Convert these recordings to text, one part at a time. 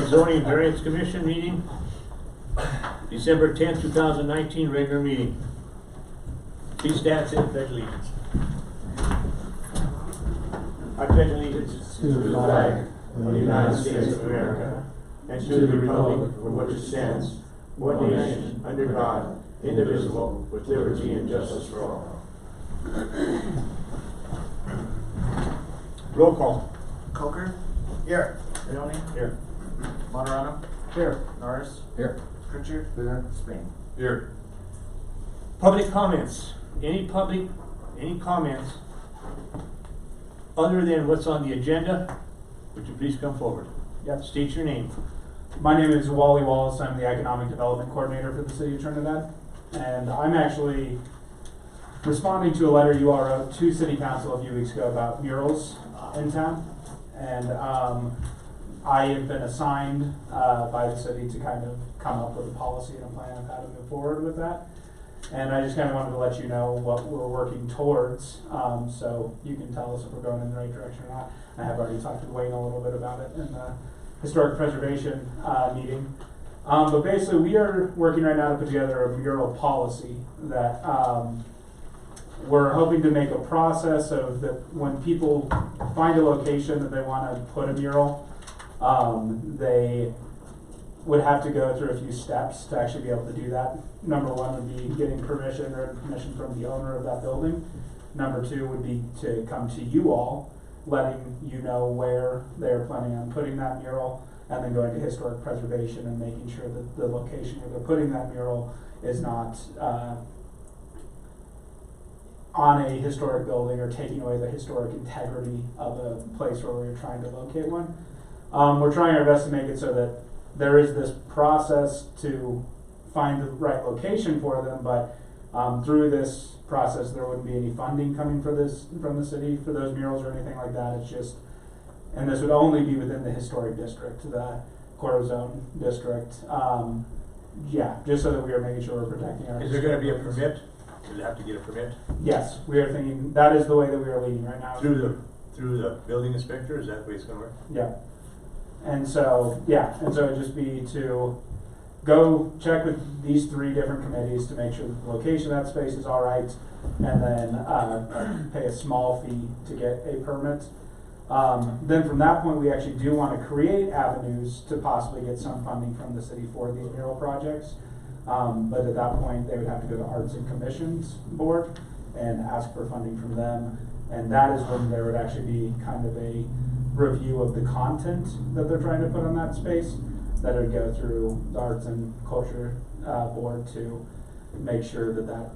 and Zoning and Variance Commission meeting, December 10th, 2019, regular meeting. Please stand and pledge allegiance. I pledge allegiance to the flag of the United States of America and to the republic for which it stands, one nation, under God, indivisible, with liberty and justice for all. Roll call. Coker, Here. Leone, Here. Monterano, Here. Norris, Here. Pritchard, Here. Spain. Here. Public comments. Any comments other than what's on the agenda? Would you please come forward? Yep. State your name. My name is Wally Wallace. I'm the Economic Development Coordinator for the City of Trinidad. And I'm actually responding to a letter you all wrote to City Council a few weeks ago about murals in town. And I have been assigned by the city to kind of come up with a policy and a plan of how to move forward with that. And I just kind of wanted to let you know what we're working towards, so you can tell us if we're going in the right direction or not. I have already talked to Wayne a little bit about it in the historic preservation meeting. But basically we are working right now to put together a mural policy that we're hoping to make a process of that when people find a location that they want to put a mural, they would have to go through a few steps to actually be able to do that. Number one would be getting permission or permission from the owner of that building. Number two would be to come to you all, letting you know where they're planning on putting that mural, and then going to historic preservation and making sure that the location where they're putting that mural is not on a historic building or taking away the historic integrity of a place where we're trying to locate one. We're trying our best to make it so that there is this process to find the right location for them, but through this process there wouldn't be any funding coming for this from the city for those murals or anything like that. It's just, and this would only be within the historic district, the quarter zone district. Yeah, just so that we are making sure we're protecting our. Is there going to be a permit? Does it have to get a permit? Yes, we are thinking that is the way that we are leading right now. Through the building inspector? Is that the way it's going to work? Yeah. And so, yeah, and so it'd just be to go check with these three different committees to make sure that the location of that space is all right, and then pay a small fee to get a permit. Then from that point, we actually do want to create avenues to possibly get some funding from the city for these mural projects. But at that point, they would have to go to Arts and Commissions Board and ask for funding from them. And that is when there would actually be kind of a review of the content that they're trying to put on that space, that would go through the Arts and Culture Board to make sure that that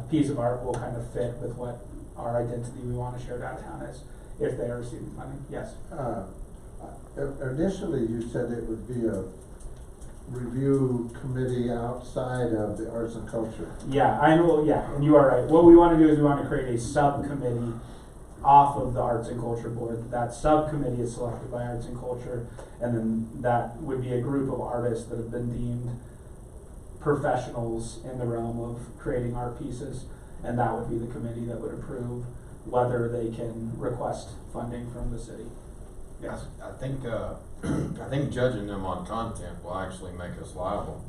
piece of art will kind of fit with what our identity we want to share downtown is, if they are receiving funding. Yes? Initially, you said it would be a review committee outside of the arts and culture. Yeah, I know, yeah, and you are right. What we want to do is we want to create a subcommittee off of the Arts and Culture Board. That subcommittee is selected by Arts and Culture, and then that would be a group of artists that have been deemed professionals in the realm of creating art pieces, and that would be the committee that would approve whether they can request funding from the city. Yes. I think judging them on content will actually make us liable.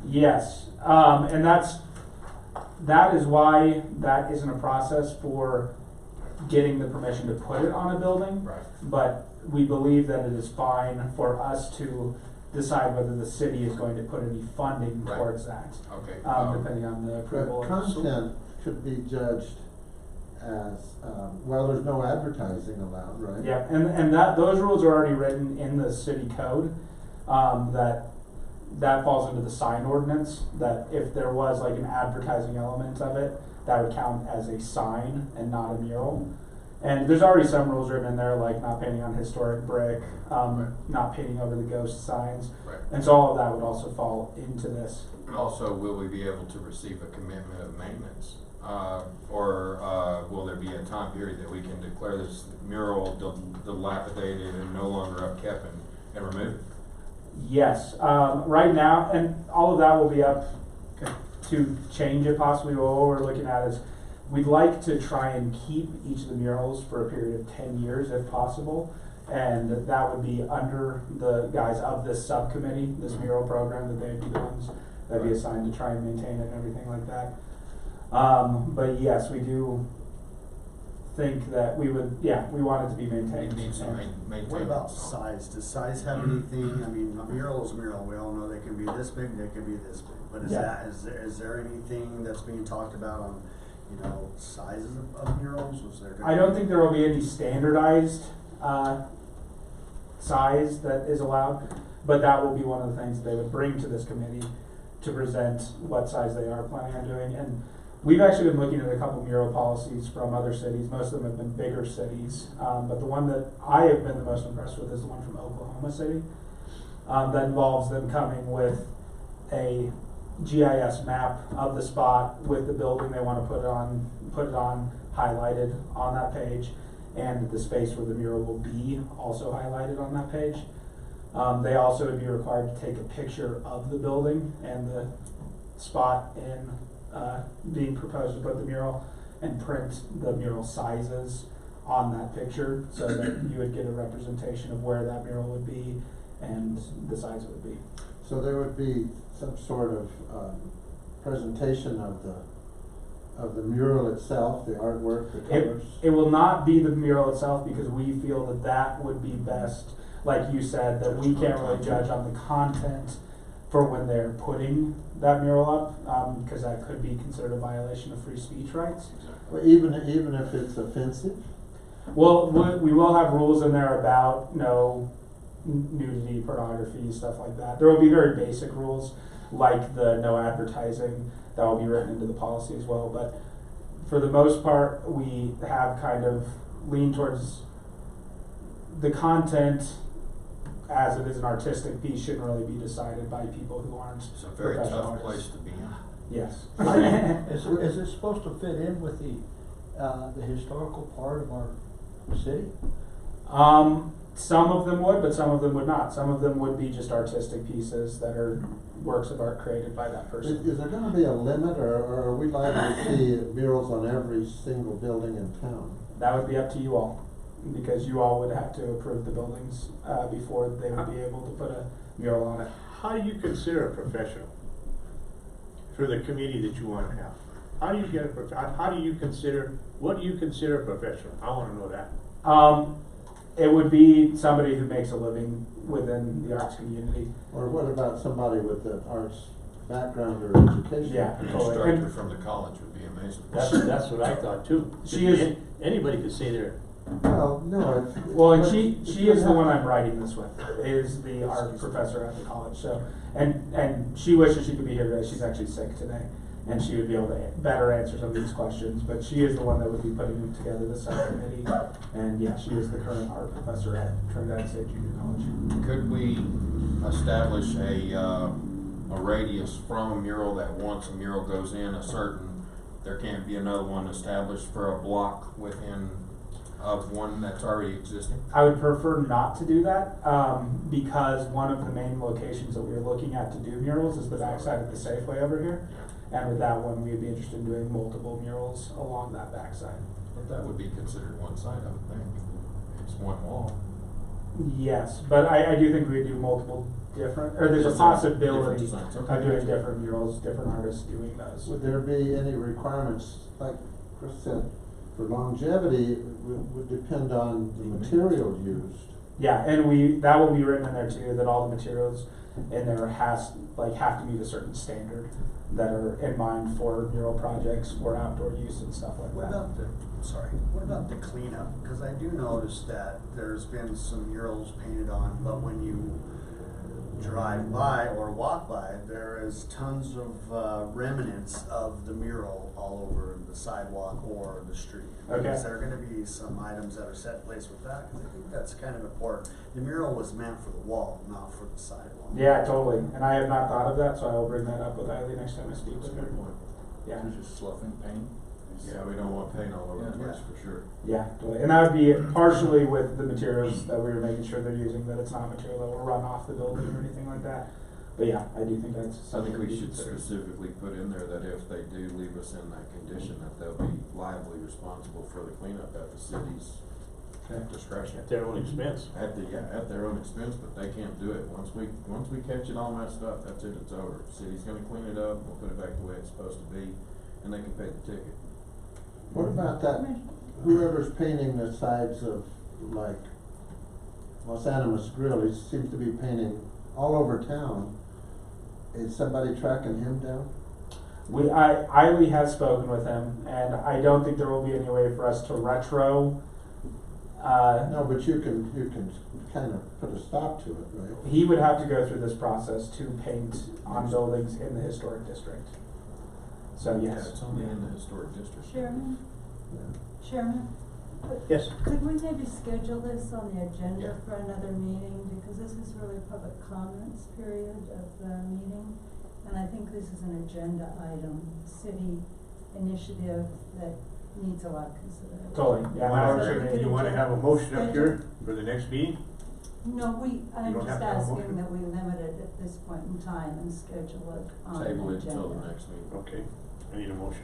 Yes, and that is why that isn't a process for getting the permission to put it on a building. Right. But we believe that it is fine for us to decide whether the city is going to put any funding Right. towards that. Okay. Depending on the approval. But content could be judged as, well, there's no advertising allowed, right? Yeah, and those rules are already written in the city code, that falls into the sign ordinance, that if there was like an advertising element of it, that would count as a sign and not a mural. And there's already some rules written in there, like not painting on historic brick, not painting over the ghost signs. Right. And so all of that would also fall into this. Also, will we be able to receive a commitment of maintenance? Or will there be a time period that we can declare this mural dilapidated and no longer upkept and remove it? Yes, right now, and all of that will be up to change it possibly. What we're looking at is we'd like to try and keep each of the murals for a period of 10 years if possible, And that would be under the guys of this subcommittee, this mural program, that they'd be the ones that'd be assigned to try and maintain it and everything like that. But yes, we do think that we would, we want it to be maintained. It needs some maintenance. What about size? Does size have anything? I mean, a mural is a mural. We all know they can be this big, they can be this big. But is there anything that's being talked about on, sizes of murals? Was there? I don't think there will be any standardized size that is allowed, but that will be one of the things they would bring to this committee to present what size they are planning on doing. And we've actually been looking at a couple mural policies from other cities. Most of them have been bigger cities, but the one that I have been the most impressed with is the one from Oklahoma City. That involves them coming with a GIS map of the spot with the building they want to put it on highlighted on that page, and the space where the mural will be also highlighted on that page. They also would be required to take a picture of the building and the spot in being proposed to put the mural, and print the mural sizes on that picture so that you would get a representation of where that mural would be and the size it would be. So there would be some sort of presentation of the mural itself, the artwork, the colors? It will not be the mural itself, because we feel that that would be best, like you said, that we can't really judge on the content for when they're putting that mural up, because that could be considered a violation of free speech rights. Well, even if it's offensive? Well, we will have rules in there about no nudity, pornography, stuff like that. There will be very basic rules, like the no advertising, that will be written into the policy as well. But for the most part, we have kind of leaned towards the content, as it is an artistic piece, shouldn't really be decided by people who aren't It's a very professional tough artists. place to be in. Yes. Is it supposed to fit in with the historical part of our city? Some of them would, but some of them would not. Some of them would be just artistic pieces that are works of art created by that person. Is there gonna be a limit, or are we liable to see murals on every single building in town? That would be up to you all, because you all would have to approve the buildings before they would be able to put a mural on it. How do you consider a professional for the committee that you want to have? How do you get how do you consider, what do you consider a professional? I want to know that. It would be somebody who makes a living within the arts community. Or what about somebody with an arts background or education? Yeah, An totally. instructor And from the college would be amazing. That's what I thought too. She is- Anybody could say they're. Well, no, it's. well, and she is the one I'm writing this with, is the art professor at the college. So, and she wishes she could be here today. She's actually sick today, and she would be able to better answer some of these questions. But she is the one that would be putting together the subcommittee, and yeah, she is the current art professor at Trinidad State Junior College. Could we establish a radius from a mural that once a mural goes in a certain, there can't be another one established for a block within of one that's already existing? I would prefer not to do that, because one of the main locations that we are looking at to do murals is the backside of the Safeway over here. And with that one, we'd be interested in doing multiple murals along that backside. But that would be considered one side, I would think. It's one wall. Yes, but I do think we do multiple different, or there's a Design- possibility different designs, of okay. doing different murals, different artists doing those. Would there be any requirements, like Chris said, for longevity, would depend on the material used? Yeah, and that will be written in there too, that all the materials in there have to meet a certain standard that are in mind for mural projects for outdoor use and stuff like What that. about what about the cleanup? Because I do notice that there's been some murals painted on, but when you drive by or walk by, there is tons of remnants of the mural all over the sidewalk or the street. Okay. Is there gonna be some items that are set in place with that? Because I think that's kind of important. The mural was meant for the wall, not for the sidewalk. Yeah, totally. And I have not thought of that, so I will bring that up with Eileen next time I speak with her. Yeah. Just sloughing paint. Yeah, we don't want paint all over the Yeah. place for sure. Yeah, totally. And that would be partially with the materials that we were making sure they're using, that it's not material that will run off the building or anything like that. But yeah, I do think that's I something think we should consider. specifically put in there that if they do leave us in that condition, that they'll be liably responsible for the cleanup at the city's discretion. At their own expense. At their own expense, but they can't do it. Once we catch it all messed up, that's it, it's over. City's gonna clean it up, we'll put it back the way it's supposed to be, and they can pay the ticket. What about that, whoever's painting the sides of, like, Los Animas Grill, he seems to be painting all over town. Is somebody tracking him down? Eiley has spoken with him, and I don't think there will be any way for us to retro. No, but you can kind of put a stop to it, right? He would have to go through this process to paint on buildings in the historic district. So Yeah, yes. it's only in the historic district. Chairman, Yeah. Chairman, Yes. could we maybe schedule this on the agenda Yeah. for another meeting? Because this is really public comments period of the meeting. And I think this is an agenda item, city initiative that needs a lot of consideration. Totally, yeah. You wanna have a motion up here for the next meeting? No, I'm don't just have to have a asking motion? that we limit it at this point in time and schedule it on the agenda. Table it until the next meeting. Okay, I need a motion.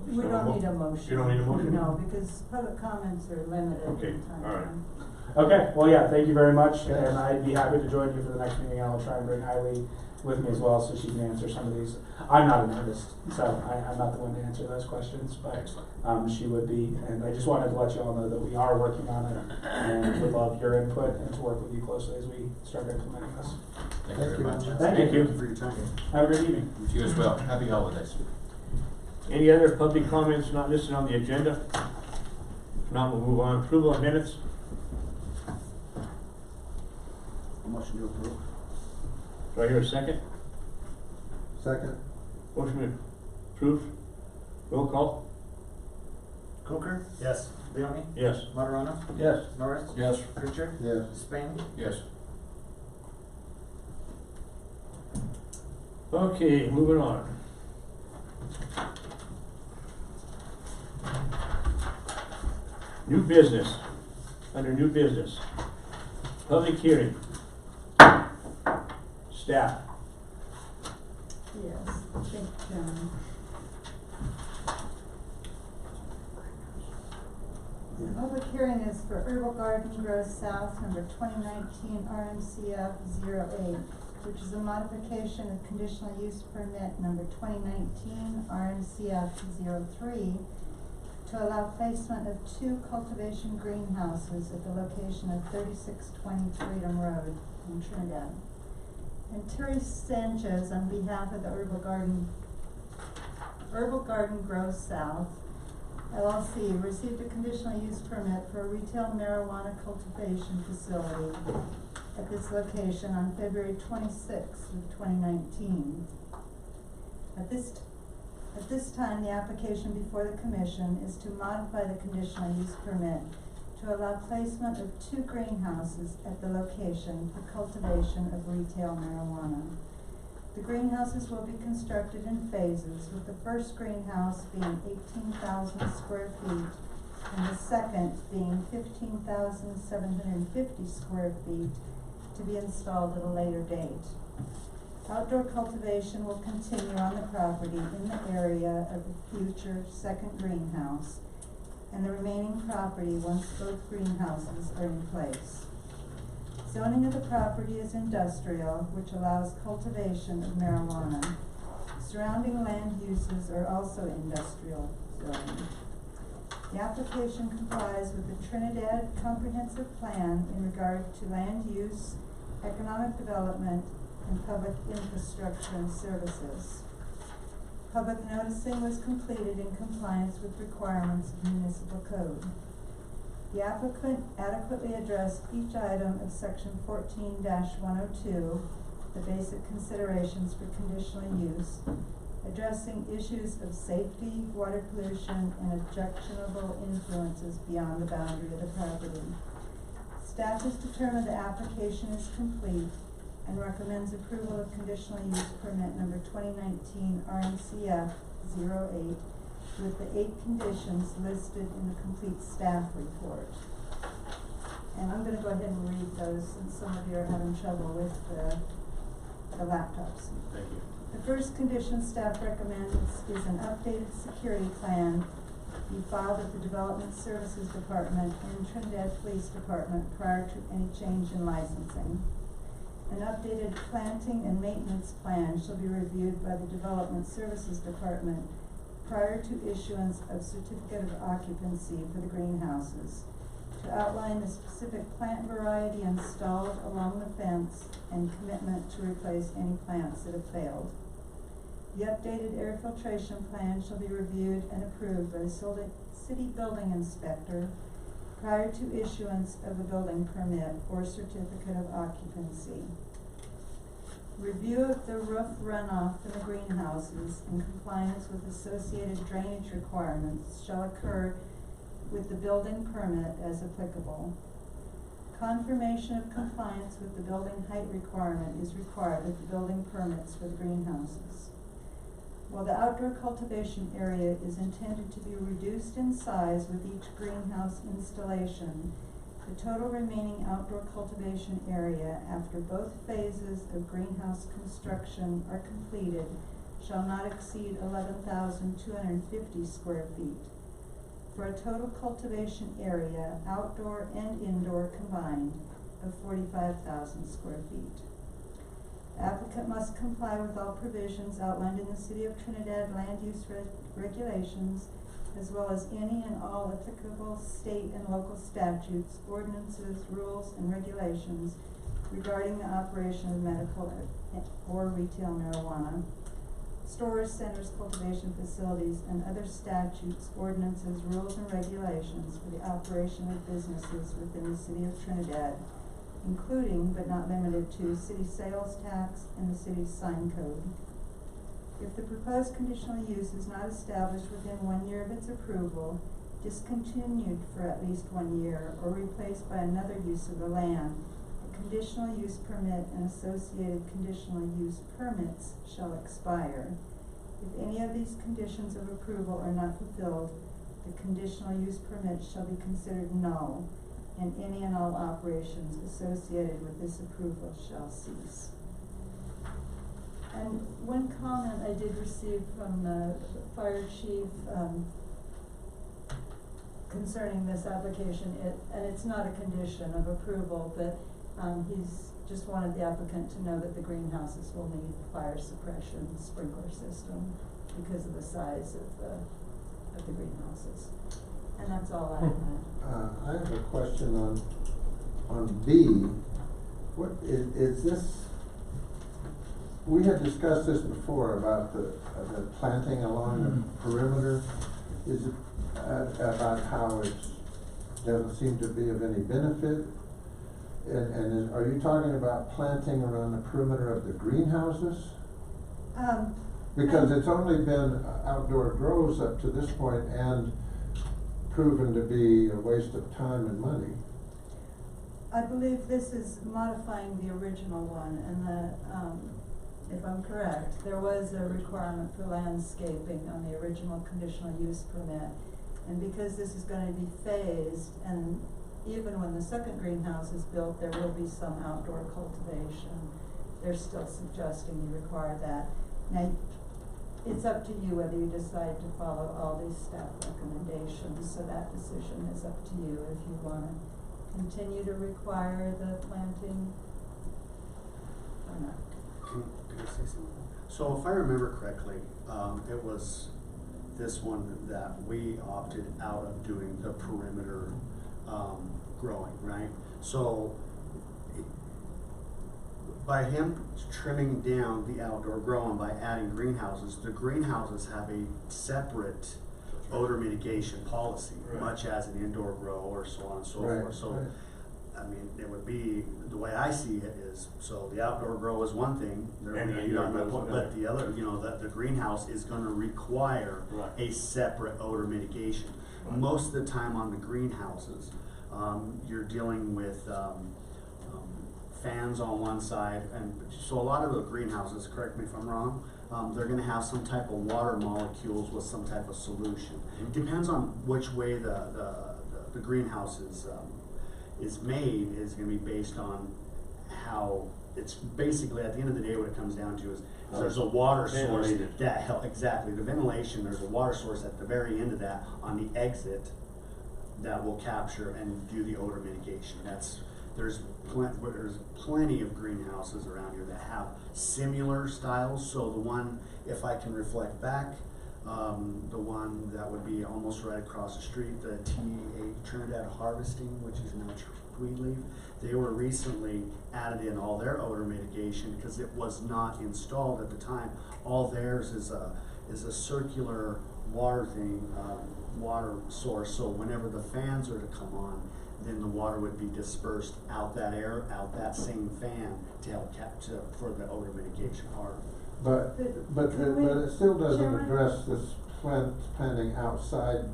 We don't need a motion. You don't need a motion? No, because public comments are limited Okay, in time. all right. Okay, well, yeah, thank you very much, Yes. and I'd be happy to join you for the next meeting, and I'll try and bring Eiley with me as well, so she can answer some of these. I'm not an artist, so I'm not the one to answer those questions, but, Excellent. she would be, and I just wanted to let you all know that we are working on it, and would love your input and to work with you closely as we start implementing this. Thank you very much. Thank you. for your time. Have a great evening. You as well. Happy holidays. Any other public comments not listed on the agenda? If not, we'll move on. Approval of minutes. Motion to approve. Do I hear a second? Second? Motion approved. Roll call? Coker? Yes. Leone? Yes. Martorano? Yes. Norris? Yes. Pritchard? Yes. Spain? Yes. Okay, moving on. New business. Under new business. Public hearing. Staff. Yes, thank you, Chairman. The public hearing is for Herbal Garden Grove South, number 2019 RMCF 08, which is a modification of conditional use permit number 2019 RMCF 03 to allow placement of 2 cultivation greenhouses at the location of 3620 Freedom Road in Trinidad. And Terry Sanchez, on behalf of the Herbal Garden Grove South LLC, received a conditional use permit for a retail marijuana cultivation facility at this location on February 26th of 2019. At this time, the application before the commission is to modify the conditional use permit to allow placement of 2 greenhouses at the location for cultivation of retail marijuana. The greenhouses will be constructed in phases, with the first greenhouse being 18,000 square feet and the second being 15,750 square feet to be installed at a later date. Outdoor cultivation will continue on the property in the area of the future second greenhouse and the remaining property once both greenhouses are in place. Zoning of the property is industrial, which allows cultivation of marijuana. Surrounding land uses are also industrial zoning. The application complies with the Trinidad Comprehensive Plan in regard to land use, economic development, and public infrastructure and services. Public noticing was completed in compliance with requirements of municipal code. The applicant adequately addressed each item of section 14-102, the basic considerations for conditional use, addressing issues of safety, water pollution, and objectionable influences beyond the boundary of the property. Staff has determined the application is complete and recommends approval of conditional use permit number 2019 RMCF 08 with the 8 conditions listed in the complete staff report. And I'm going to go ahead and read those since some of you are having trouble with the laptops. Thank you. The first condition staff recommends is an updated security plan be filed at the Development Services Department and Trinidad Police Department prior to any change in licensing. An updated planting and maintenance plan shall be reviewed by the Development Services Department prior to issuance of certificate of occupancy for the greenhouses, to outline the specific plant variety installed along the fence and commitment to replace any plants that have failed. The updated air filtration plan shall be reviewed and approved by the city building inspector prior to issuance of a building permit or certificate of occupancy. Review of the roof runoff in the greenhouses in compliance with associated drainage requirements shall occur with the building permit as applicable. Confirmation of compliance with the building height requirement is required with the building permits for the greenhouses. While the outdoor cultivation area is intended to be reduced in size with each greenhouse installation, the total remaining outdoor cultivation area after both phases of greenhouse construction are completed shall not exceed 11,250 square feet, for a total cultivation area, outdoor and indoor combined, of 45,000 square feet. The applicant must comply with all provisions outlined in the City of Trinidad land use regulations, as well as any and all applicable state and local statutes, ordinances, rules, and regulations regarding the operation of medical or retail marijuana, stores, centers, cultivation facilities, and other statutes, ordinances, rules, and regulations for the operation of businesses within the City of Trinidad, including but not limited to city sales tax and the city's sign code. If the proposed conditional use is not established within 1 year of its approval, discontinued for at least 1 year, or replaced by another use of the land, the conditional use permit and associated conditional use permits shall expire. If any of these conditions of approval are not fulfilled, the conditional use permit shall be considered null, and any and all operations associated with this approval shall cease. And one comment I did receive from the fire chief concerning this application, and it's not a condition of approval, but he's just wanted the applicant to know that the greenhouses will need fire suppression sprinkler system because of the size of the greenhouses. And that's all I have. I have a question on B. What is this? We had discussed this before about the planting along the perimeter. Is it about how it doesn't seem to be of any benefit? Are you talking about planting around the perimeter of the greenhouses? Because it's only been outdoor grows up to this point and proven to be a waste of time and money. I believe this is modifying the original one, and if I'm correct, there was a requirement for landscaping on the original conditional use permit. And because this is going to be phased, and even when the second greenhouse is built, there will be some outdoor cultivation, they're still suggesting you require that. Now, it's up to you whether you decide to follow all these staff recommendations, so that decision is up to you if you want to continue to require the planting or not. Can I say something? So if I remember correctly, it was this one that we opted out of doing the perimeter growing, right? So by him trimming down the outdoor growing by adding greenhouses, the greenhouses have a separate odor mitigation policy, Right. much as an indoor grow or so on and so Right, forth. So, right. I mean, it would be, the way I see it is, so the outdoor grow is one thing, And the indoor grow is but another. the other, the greenhouse is gonna require Right. a separate odor mitigation. Right. Most of the time on the greenhouses, you're dealing with, fans on one side, and so a lot of the greenhouses, correct me if I'm wrong, they're gonna have some type of water molecules with some type of solution. Mhm. Depends on which way the greenhouse is made, is gonna be based on how, it's basically, at the end of the day, what it comes down to is there's a water source Ventilated. that help, exactly, the ventilation, there's a water source at the very end of that, on the exit, that will capture and do the odor mitigation. There's plenty of greenhouses around here that have similar styles, so the one, if I can reflect back, the one that would be almost right across the street, the Trinidad Harvesting, which is now Tweedleaf, they were recently added in all their odor mitigation because it was not installed at the time. All theirs is a circular water thing, water source, so whenever the fans are to come on, then the water would be dispersed out that air, out that same fan to help for the odor mitigation part. But it still doesn't address this planting outside.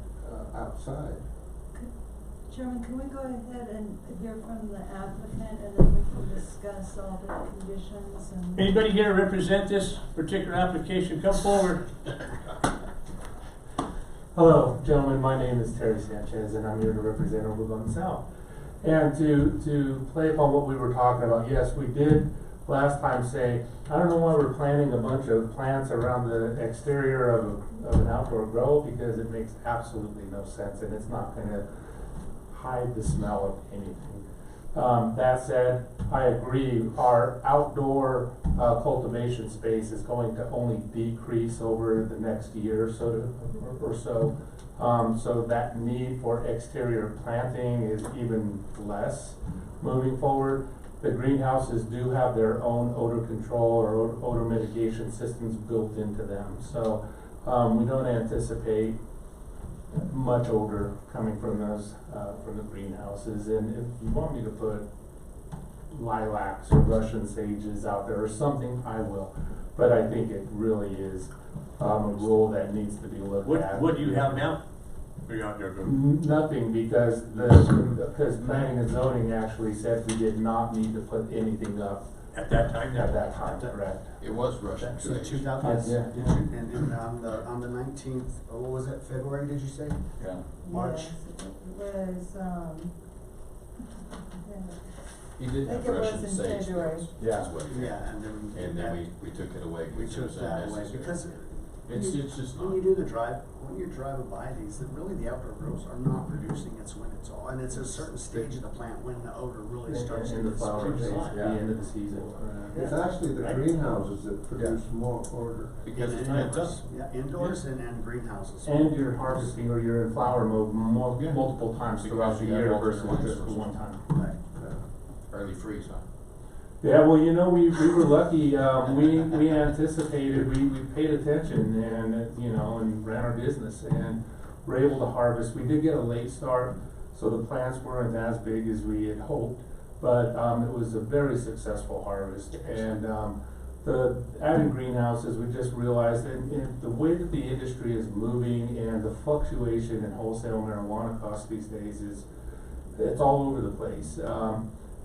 Chairman, can we go ahead and hear from the applicant, and then we can discuss all the conditions and? Anybody here represent this particular application? Come forward. Hello, gentlemen, my name is Terry Sanchez, and I'm here to represent Overland South. And to play upon what we were talking about, yes, we did last time say, I don't know why we're planting a bunch of plants around the exterior of an outdoor grow, because it makes absolutely no sense, and it's not gonna hide the smell of anything. That said, I agree, our outdoor cultivation space is going to only decrease over the next year or so. So that need for exterior planting is even less moving forward. The greenhouses do have their own odor control or odor mitigation systems built into them. So we don't anticipate much odor coming from those, from the greenhouses. And if you want me to put lilacs or Russian sages out there or something, I will. But I think it really is a rule that needs to be looked at. What do you have now for your outdoor grow? Nothing, because planning and zoning actually said we did not need to put anything up At that time? at that time, correct? It was Russian That's in sage. 2000, Yeah. did you, and on the 19th, what was it, February, did you say? Yeah. March? Yes, it was, He did I have think it was Russian in sage. February. Yeah. Is what he had. Yeah, and And then we took it away. we because it took was that away, unnecessary. because It's just not. when you do the drive, when you're driving by these, that really the outdoor grows are not producing, it's when it's all, and it's a certain stage of the plant when the odor really starts to. In the flower phase, disperse. the end of the season. It's actually the greenhouses that produce more odor. Because it's Indoors, pent up. yeah, indoors and greenhouses. And you're harvesting, or you're in flower mode Yeah. multiple times throughout the Because you have year alternate versus light just sources. one time. Right. Early freeze, huh? Yeah, well, you know, we were lucky, we anticipated, we paid attention and, you know, and ran our business and were able to harvest. We did get a late start, so the plants weren't as big as we had hoped, but, it was a very successful harvest. And, the adding greenhouses, we just realized that the way that the industry is moving and the fluctuation in wholesale marijuana costs these days it's all over the place.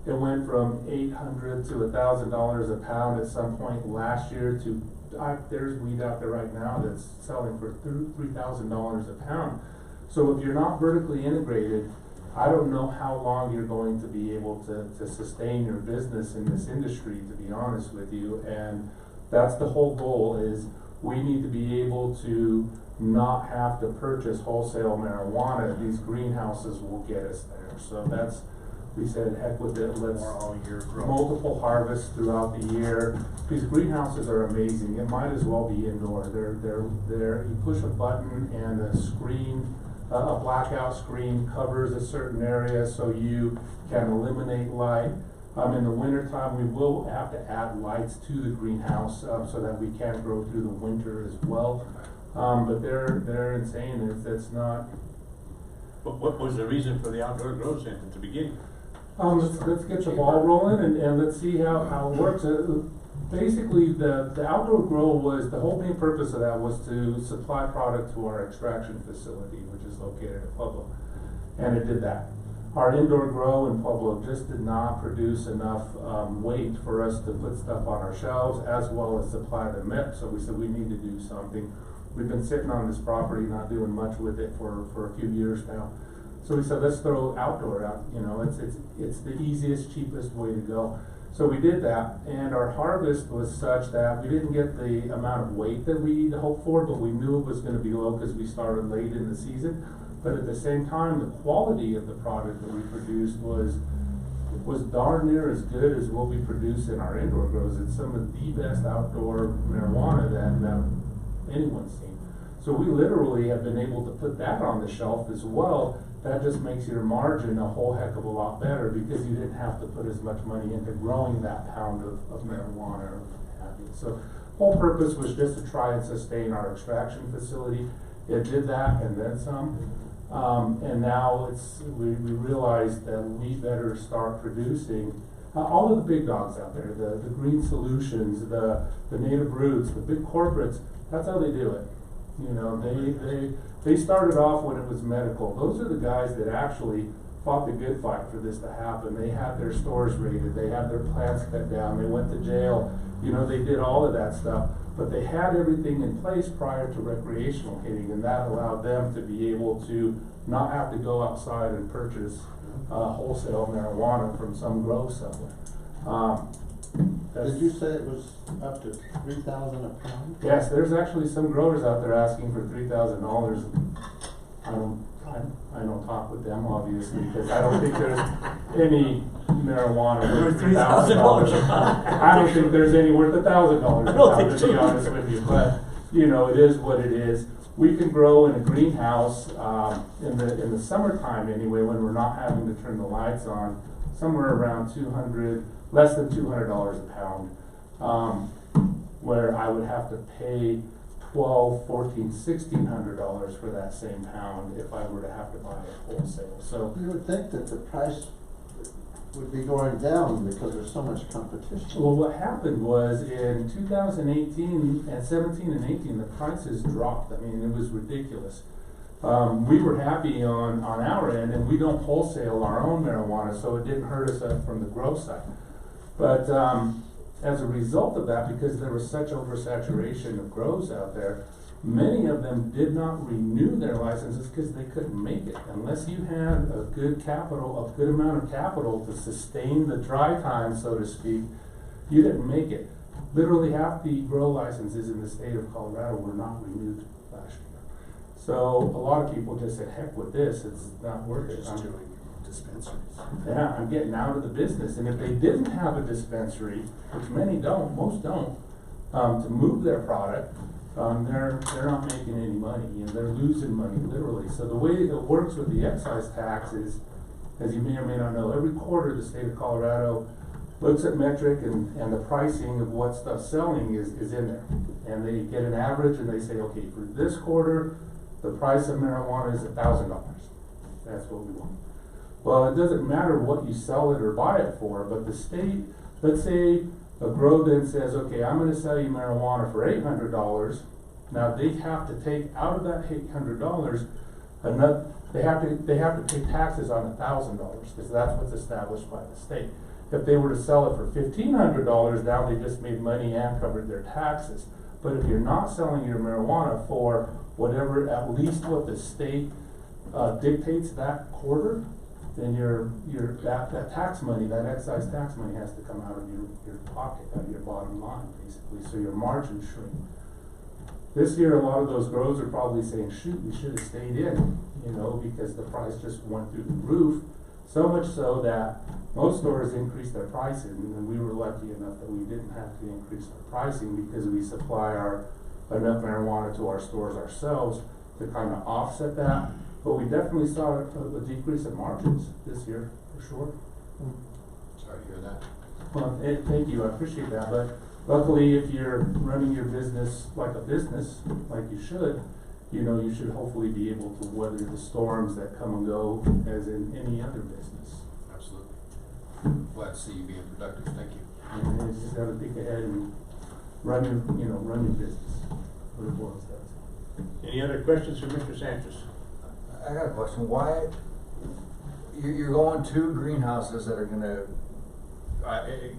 It went from $800 to $1,000 a pound at some point last year to, there's weed out there right now that's selling for $3,000 a pound. So if you're not vertically integrated, I don't know how long you're going to be able to sustain your business in this industry, to be honest with you. And that's the whole goal, is we need to be able to not have to purchase wholesale marijuana. These greenhouses will get us there. So that's, we said, heck with it, let's More all year growth. multiple harvests throughout the year. These greenhouses are amazing. It might as well be indoor. They're, you push a button and a screen, a blackout screen covers a certain area so you can eliminate light. In the wintertime, we will have to add lights to the greenhouse, so that we can grow through the winter as well. But they're insane. It's not. What was the reason for the outdoor grow center at the beginning? Let's get the ball rolling and let's see how it works. Basically, the outdoor grow was, the whole main purpose of that was to supply product to our extraction facility, which is located at Pueblo. And it did that. Our indoor grow in Pueblo just did not produce enough weight for us to put stuff on our shelves as well as supply the MIP. So we said we need to do something. We've been sitting on this property, not doing much with it for a few years now. So we said, let's throw outdoor out, you know, it's the easiest, cheapest way to go. So we did that, and our harvest was such that we didn't get the amount of weight that we hoped for, but we knew it was gonna be low because we started late in the season. But at the same time, the quality of the product that we produced was darn near as good as what we produce in our indoor grows. It's some of the best outdoor marijuana that anyone's seen. So we literally have been able to put that on the shelf as well. That just makes your margin a whole heck of a lot better because you didn't have to put as much money into growing that pound of marijuana or what have you. So whole purpose was just to try and sustain our extraction facility. It did that and then some. And now we realized that we better start producing all of the big dogs out there, the green solutions, the native roots, the big corporates. That's how they do it. You know, they started off when it was medical. Those are the guys that actually fought the good fight for this to happen. They had their stores raided, they had their plants cut down, they went to jail. You know, they did all of that stuff. But they had everything in place prior to recreational hitting, and that allowed them to be able to not have to go outside and purchase wholesale marijuana from some grow somewhere. Did you say it was up to $3,000 a pound? Yes, there's actually some growers out there asking for $3,000. I don't talk with them obviously because I don't think there's any marijuana worth $3,000 a pound. I don't think there's any worth $1,000 a pound, to be honest with you. But you know, it is what it is. We can grow in a greenhouse in the summertime anyway, when we're not having to turn the lights on, somewhere around less than $200 a pound, where I would have to pay $1,200, $1,400, $1,600 for that same pound if I were to have to buy it wholesale. So You would think that the price would be going down because there's so much competition. well, what happened was in 2018 and 17 and 18, the prices dropped. I mean, it was ridiculous. We were happy on our end, and we don't wholesale our own marijuana, so it didn't hurt us from the grow side. But as a result of that, because there was such oversaturation of grows out there, many of them did not renew their licenses because they couldn't make it. Unless you had a good amount of capital to sustain the dry time, so to speak, you didn't make it. Literally half the grow licenses in the state of Colorado were not renewed last year. So a lot of people just said, heck with this, it's not worth it. Just doing dispensaries. Yeah, I'm getting out of the business. And if they didn't have a dispensary, which many don't, most don't, to move their product, they're not making any money, and they're losing money literally. So the way it works with the excise tax is, as you may or may not know, every quarter the state of Colorado looks at metric and the pricing of what stuff's selling is in there. And they get an average and they say, okay, for this quarter, the price of marijuana is $1,000. That's what we want. Well, it doesn't matter what you sell it or buy it for, but the state, let's say a grow then says, okay, I'm gonna sell you marijuana for $800. Now they have to take out of that $800 another, they have to pay taxes on $1,000 because that's what's established by the state. If they were to sell it for $1,500, now they just made money and covered their taxes. But if you're not selling your marijuana for whatever, at least what the state dictates that quarter, then that tax money, that excise tax money has to come out of your pocket, out of your bottom line, basically, so your margins shrink. This year, a lot of those grows are probably saying, shoot, we should have stayed in, you know, because the price just went through the roof, so much so that most stores increased their pricing, and we were lucky enough that we didn't have to increase our pricing because we supply enough marijuana to our stores ourselves to kind of offset that. But we definitely saw a decrease in margins this year, for sure. Sorry to hear that. Well, thank you, I appreciate that, but luckily if you're running your business, like you should, you know, you should hopefully be able to weather the storms that come and go as in any other business. Absolutely. Glad to see you being productive. Thank you. And you just gotta think ahead and run your business. What it boils down to. Any other questions for Mr. Sanchez? I got a question. Why you're going to greenhouses that are gonna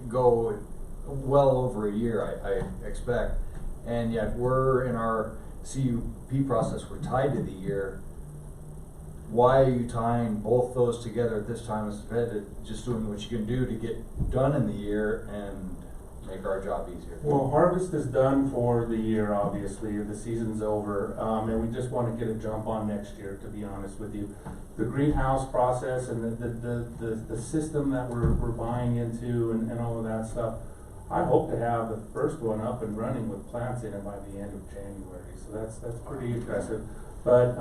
go well over a year, I expect, and yet we're in our CUP process, we're tied to the year. why are you tying both those together at this time instead of just doing what you can do to get done in the year and make our job easier? Well, harvest is done for the year, obviously, the season's over, and we just wanna get a jump on next year, to be honest with you. The greenhouse process and the system that we're buying into and all of that stuff, I hope to have the first one up and running with plants in it by the end of January, so that's pretty aggressive. But,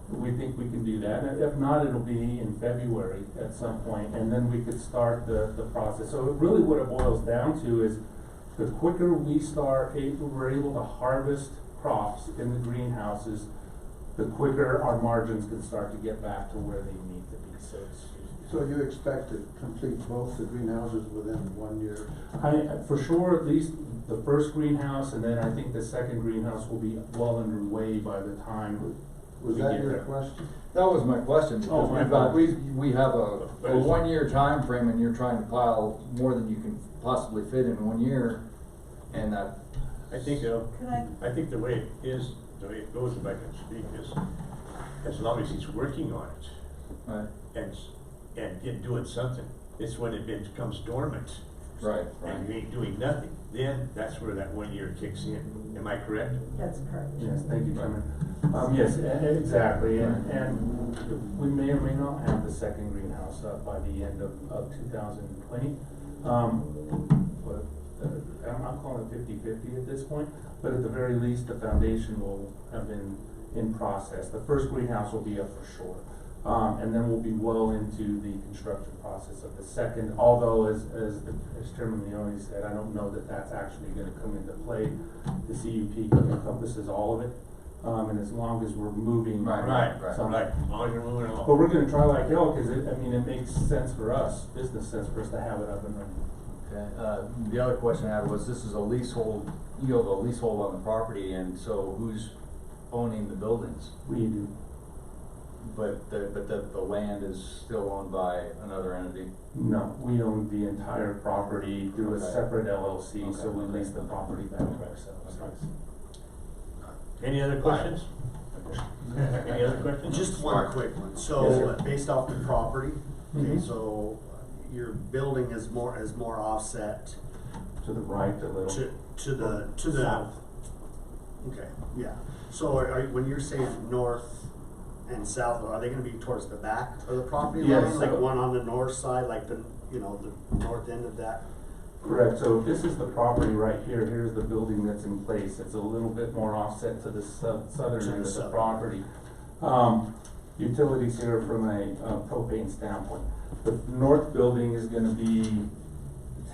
we think we can do that, and if not, it'll be in February at some point, and then we could start the process. So really what it boils down to is, the quicker we're able to harvest crops in the greenhouses, the quicker our margins can start to get back to where they need to be, so it's. So you expect to complete both the greenhouses within 1 year? For sure, at least the first greenhouse, and then I think the second greenhouse will be well underway by the time we Was get that your there. question? That was my question, Oh, because my we have a But it's- 1 year time frame, and you're trying to pile more than you can possibly fit in 1 year, and that. I think, Could I, the way it is, the way it goes, if I can speak, is as long as he's working on it Right. and doing something, it's when it becomes dormant. Right. And you ain't doing nothing, then that's where that 1 year kicks in. Am I correct? that's correct. Yes, thank you, Chairman. Yes, exactly, and we may or may not have the second greenhouse up by the end of 2020. But I'm calling it 50-50 at this point, but at the very least, the foundation will have been in process. The first greenhouse will be up for sure. And then we'll be well into the construction process of the second, although as Chairman Leone said, I don't know that that's actually gonna come into play. The CUP encompasses all of it, and as long as we're moving. Right, some- as long as you're moving along. But we're gonna try like hell, cause it makes sense for us, business sense for us to have it up and running. Okay, the other question I had was, this is a leasehold, you have a leasehold on the property, and so who's owning the buildings? We do. But the land is still owned by another entity? No, we own the entire property through a Okay. separate LLC, so we Okay. lease the property back to ourselves. Any other questions? Any other questions? Just one Mark? quick one. Yes, So sir. based off the property, okay, Mhm. so your building is more offset To the right a little. to the. South. Okay, yeah. So when you're saying north and south, are they gonna be towards the back of the property line? Yes, Like so- one on the north side, like the north end of that? Correct, so this is the property right here, here's the building that's in place, it's a little bit more offset to the southern end of the southern. property. Utilities here from a propane standpoint. The north building is gonna be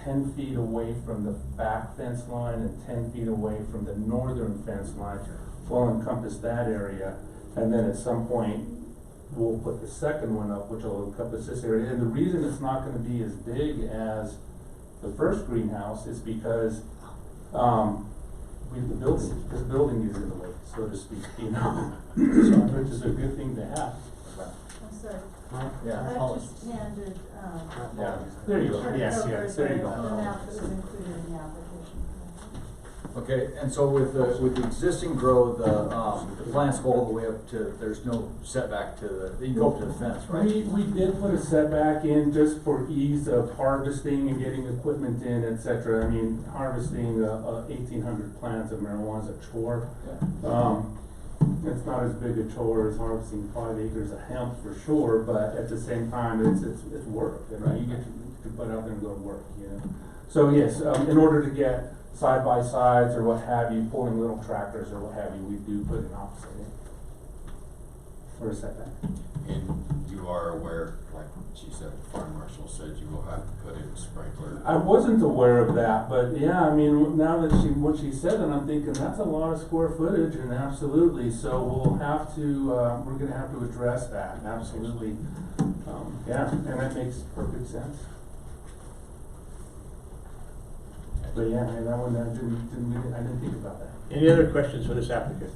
10 feet away from the back fence line and 10 feet away from the northern fence line. Will encompass that area, and then at some point, we'll put the second one up, which will encompass this area. And the reason it's not gonna be as big as the first greenhouse is because, this building is in the way, so to speak, you know, which is a good thing to have. I'm sorry. Yeah. I just handed, Yeah. There you go, Turn it yes, over yes, there you the go. map that was included in the application. Okay, and so with the existing growth, the plants go all the way up to, there's no setback to you go up to the fence, right? We did put a setback in just for ease of harvesting and getting equipment in, et cetera. I mean, harvesting 1,800 plants of marijuana is a chore. Yeah. It's not as big a chore as harvesting 5 acres of hemp for sure, but at the same time, it's work. I mean, you get to put out there and go to work, you know. So yes, in order to get side by sides or what have you, pulling little tractors or what have you, we do put an offset in. Or a setback. And you are aware, like she said, the fire marshal said you will have to put in sprinkler. I wasn't aware of that, but yeah, I mean, now that what she said, and I'm thinking that's a lot of square footage, and absolutely, so we'll have to, we're gonna have to address that, absolutely. Yeah, and that makes perfect sense. But yeah, and that one, I didn't think about that. Any other questions for this applicant?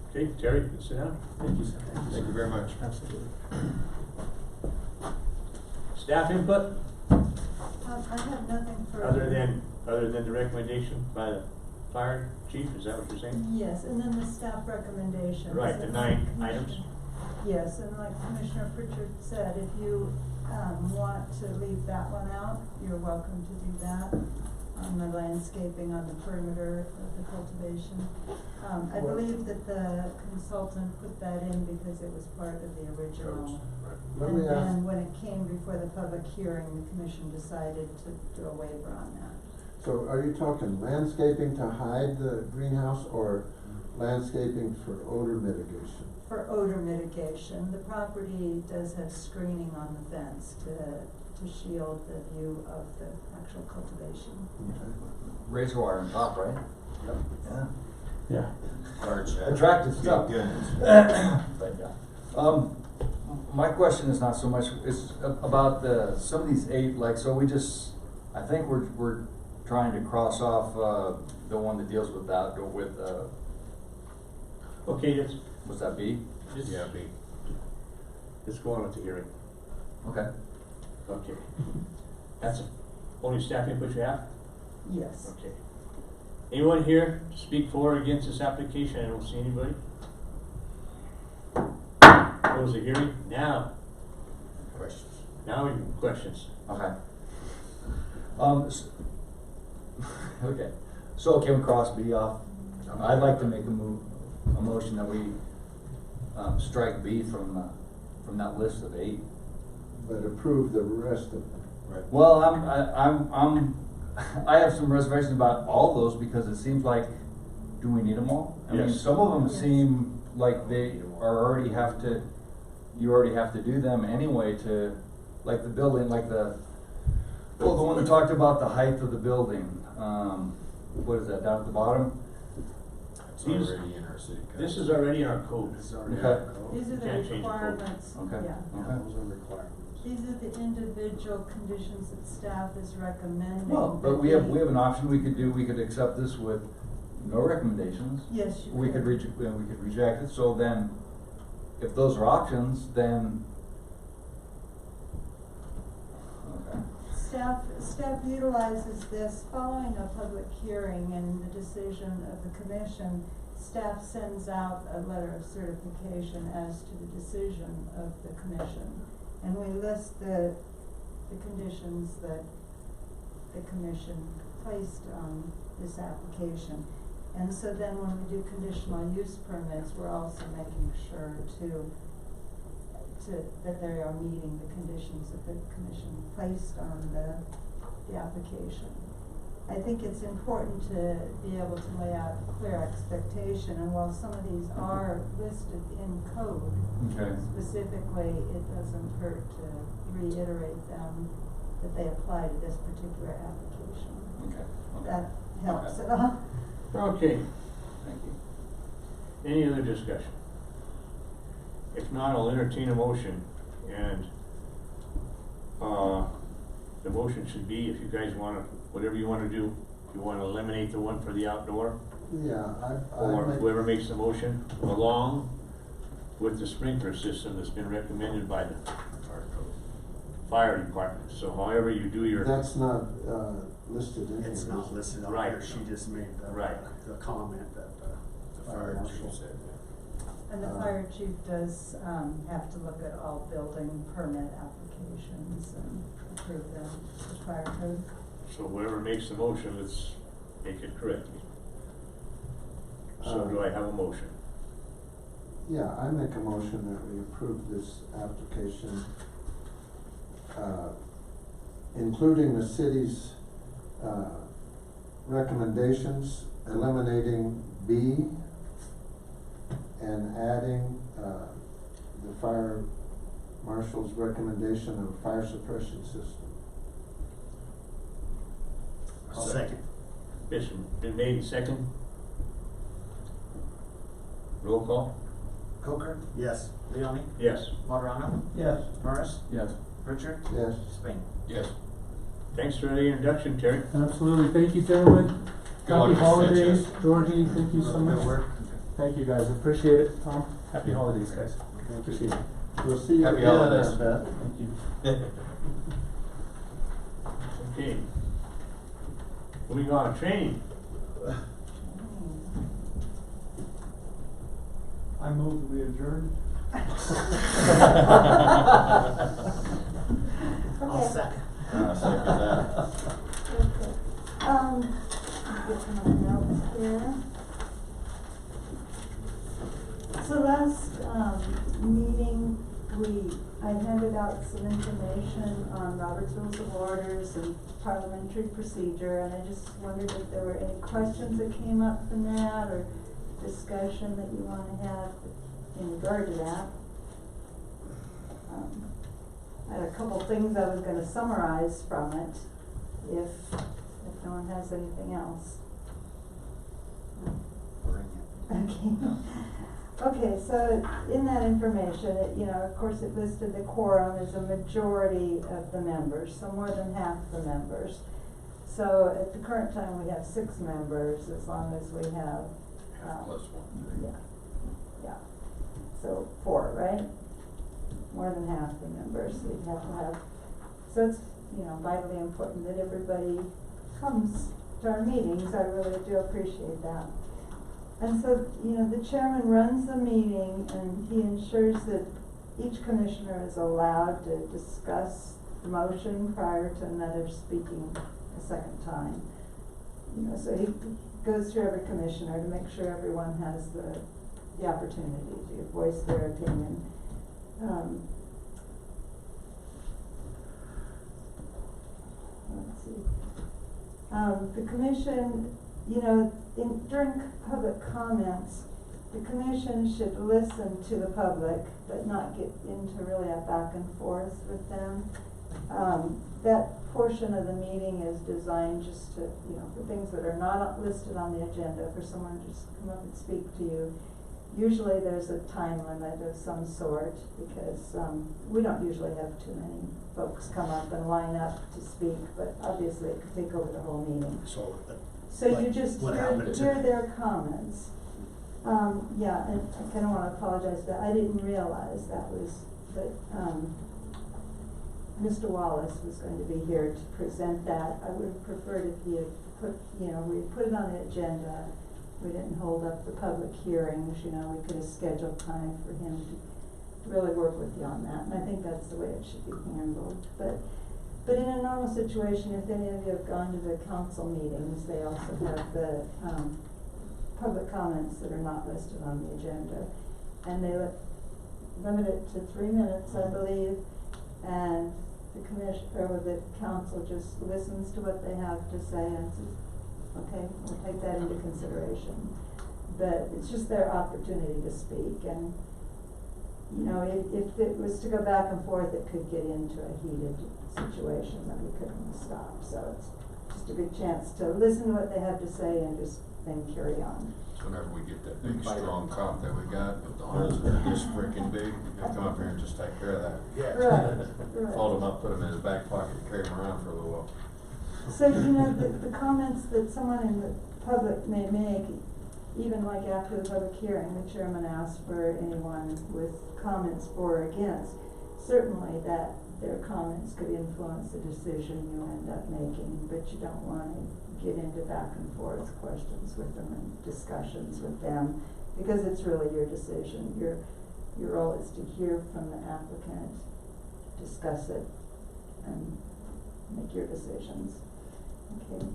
Okay, Terry, you can sit down. Thank you, sir. Thank you very much. Absolutely. Staff input, I have nothing further. other than the recommendation by the fire chief, is that what you're saying? Yes, and then the staff recommendations. Right, the 9 items. Yes, and like Commissioner Pritchard said, if you, want to leave that one out, you're welcome to do that on the landscaping on the perimeter of the cultivation. I believe that the consultant put that in because it was part of the original. Let And me ask, then when it came before the public hearing, the commission decided to do a waiver on that. so are you talking landscaping to hide the greenhouse or landscaping for odor mitigation? For odor mitigation, the property does have screening on the fence to shield the view of the actual cultivation. Okay. Razor wire on top, right? Yep. Yeah. Yeah. Large, Attractive stuff. Good. But, yeah. My question is not so much, it's about some of these 8, like, so we just, I think we're trying to cross off, the one that deals with that, with, Okay, let's, what's that, B? Yeah, B. let's go on with the hearing. Okay. Okay. That's only staff input you have? Yes. Okay. Anyone here to speak for or against this application? I don't see anybody. Close the hearing. Now, Questions? now we can questions. Okay. Okay, so can we cross B off? I'd like to make a motion that we, strike B from that list of 8. But approve the rest of them. Well, I have some reservations about all those because it seems like, do we need them all? I mean, Yes. some of them Yes. seem like they are already you already have to do them anyway to, like the building, like the one that talked about the height of the building. What is that, down at the bottom? It's These- already in our city code. This is already in our code. These are Can't the change the code. requirements, Okay. yeah. Okay. Those are requirements. These are the individual conditions that staff is recommending. Well, but we have an option we could accept this with no recommendations. Yes, you We could reject it, so then, if those are options, then. Okay. Staff utilizes this following a public hearing and the decision of the commission. Staff sends out a letter of certification as to the decision of the commission. And we list the conditions that the commission placed on this application. And so then when we do conditional use permits, we're also making sure that they are meeting the conditions that the commission placed on the application. I think it's important to be able to lay out clear expectation, and while some of these are listed in code, Okay. specifically, it doesn't hurt to reiterate them, that they apply to this particular application. Okay. That helps Okay. at all. Okay, Thank you. any other discussion? If not, I'll entertain a motion, and, the motion should be, if you guys wanna, whatever you wanna do, if you wanna eliminate the one for the outdoor, Yeah, or whoever makes the motion, along with the sprinkler system that's been recommended by the fire department, so however you do your. That's not, listed in here. It's not listed on Right. there, she just made Right. the comment that The fire chief said that. And the fire chief does, have to look at all building permit applications and approve them, the fire code. So whoever makes the motion, let's make it correctly. So do I have a motion? Yeah, I make a motion that we approve this application, including the city's, recommendations, eliminating B, and adding, the fire marshal's recommendation of a fire suppression system. I'll second. It's been made second. Roll call? Coker, Yes. Leoni, Yes. Materano, Yes. Norris, Yes. Pritchard, Yes. Spain. Yes. Thanks for the introduction, Terry. Absolutely, thank you, gentlemen. Good luck, Happy Mr. holidays, Sanchez. Georgie, thank you so Good much. work. Thank you guys, appreciate it, Tom, happy holidays, guys, appreciate it. We'll see you Happy again, I holidays. bet. Thank you. Okay. Moving on, training. I move that we adjourn. I'll Okay. second. Second that. Okay. Get my notes here. So last, meeting, I handed out some information on Robert's Rules of Orders and parliamentary procedure, and I just wondered if there were any questions that came up from that, or discussion that you wanna have in regard to that. I had a couple things I was gonna summarize from it, if no one has anything else. Okay. Okay, so in that information, of course it listed the quorum as a majority of the members, so more than half the members. So at the current time, we have 6 members, as long as we have, Plus one. yeah. So 4, right? More than half the members, we'd have to have, so it's, vitally important that everybody comes to our meetings. I really do appreciate that. And so, the chairman runs the meeting, and he ensures that each commissioner is allowed to discuss the motion prior to another speaking a second time. So he goes through every commissioner to make sure everyone has the opportunity to voice their opinion. Let's see. The commission, during public comments, the commission should listen to the public, but not get into really a back and forth with them. That portion of the meeting is designed just to, for things that are not listed on the agenda, for someone to just come up and speak to you. Usually there's a time limit of some sort, because we don't usually have too many folks come up and line up to speak, but obviously it could take over the whole meeting. So you just hear their comments. Yeah, and I kind of want to apologize for that. I didn't realize that Mr. Wallace was going to be here to present that. I would have preferred if he had we put it on the agenda. We didn't hold up the public hearings, we could have scheduled time for him to really work with you on that. And I think that's the way it should be handled. But in a normal situation, if any of you have gone to the council meetings, they also have the public comments that are not listed on the agenda. And they limit it to 3 minutes, I believe, and the the council just listens to what they have to say and says, okay, we'll take that into consideration. But it's just their opportunity to speak, and if it was to go back and forth, it could get into a heated situation that we couldn't stop. So it's just a good chance to listen to what they have to say and just then carry on. Whenever we get that big strong cop that we got with the holes that are this freaking big, he'll come up here and just take care of that. Right. Fold him up, put him in his back pocket, carry him around for a little while. So, the comments that someone in the public may make, even like after the public hearing, the chairman asks for anyone with comments for or against. Certainly that their comments could influence the decision you end up making, but you don't want to get into back and forth questions with them and discussions with them, because it's really your decision. Your role is to hear from the applicant, discuss it, and make your decisions. Okay.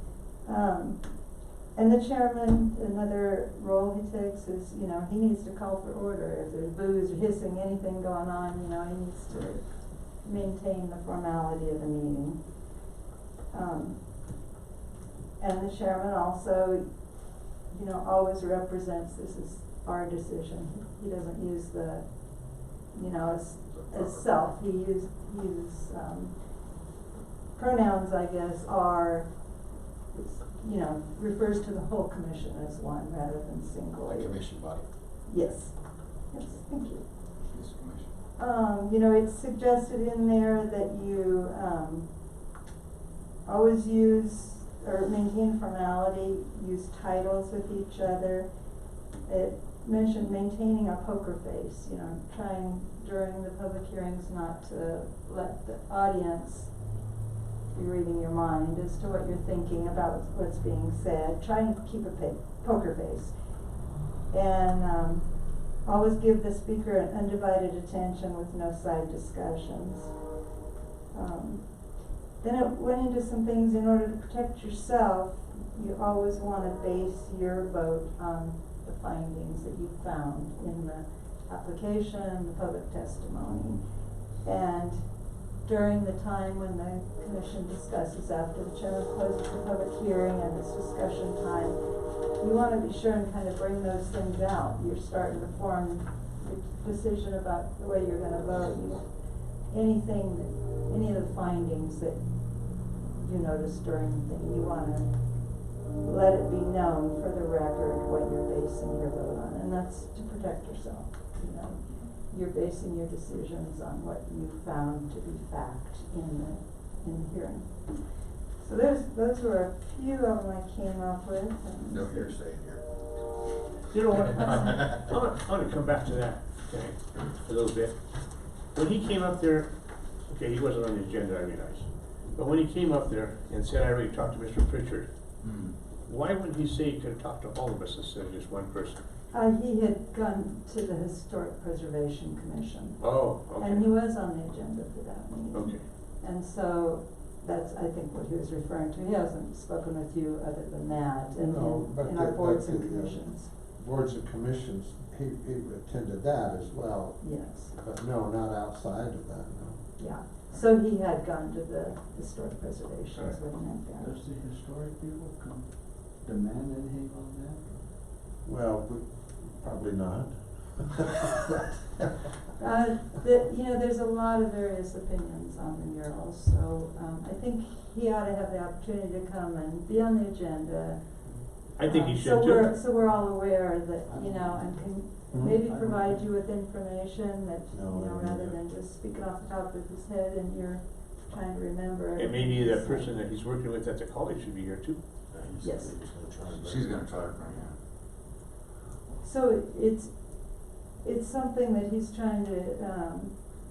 And the chairman, another role he takes is, he needs to call for order. If there's booze or hissing, anything going on, he needs to maintain the formality of the meeting. And the chairman also, always represents this is our decision. He doesn't use the, as self. He uses pronouns, I guess, are, refers to the whole commission as one rather than singly. Commission body. Yes. Yes, thank you. This commission. It's suggested in there that you always use or maintain formality, use titles with each other. It mentioned maintaining a poker face, trying during the public hearings not to let the audience be reading your mind as to what you're thinking about what's being said. Try and keep a poker face. And Always give the speaker undivided attention with no side discussions. Then it went into some things in order to protect yourself. You always want to base your vote on the findings that you found in the application, the public testimony. And during the time when the commission discusses, after the chairman closes the public hearing and this discussion time, you want to be sure and kind of bring those things out. You're starting to form your decision about the way you're going to vote. Any of the findings that you notice during the thing, you want to let it be known for the record what you're basing your vote on, and that's to protect yourself. You know, you're basing your decisions on what you found to be fact in the hearing. So those were a few of them I came up with. No hearsay here. You know what, I wanna come back to that, okay, a little bit. When he came up there, okay, he wasn't on the agenda, I realize. But when he came up there and said, I already talked to Mr. Pritchard, why wouldn't he say he could have talked to all of us instead of just one person? He had gone to the Historic Preservation Commission. Oh, okay. And he was on the agenda for that meeting. Okay. And so that's, I think, what he was referring to. He hasn't spoken with you other than that in our boards and commissions. Boards and commissions, he attended that as well. Yes. But no, not outside of that, no. Yeah. So he had gone to the Historic Preservation is what he meant there. Does the historic people come demand anything on that? Well, probably not. There's a lot of various opinions on the murals, so I think he ought to have the opportunity to come and be on the agenda. I think he should too. So we're all aware that, and can maybe provide you with information that, rather than just speaking off the top of his head and you're trying to remember. And maybe that person that he's working with at the college should be here too. Yes. She's gonna try to bring in. So it's something that he's trying to,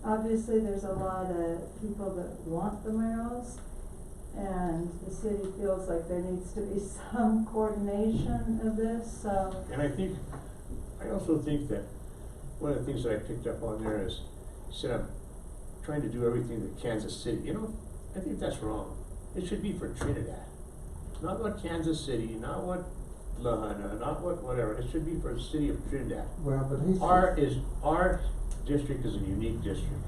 obviously there's a lot of people that want the murals, and the city feels like there needs to be some coordination of this, so. And I also think that one of the things that I picked up on there is, he said, I'm trying to do everything that Kansas City, I think that's wrong. It should be for Trinidad. Not what Kansas City, not what Lahana, not what whatever, it should be for the city of Trinidad. Well, but he's. Our district is a unique district.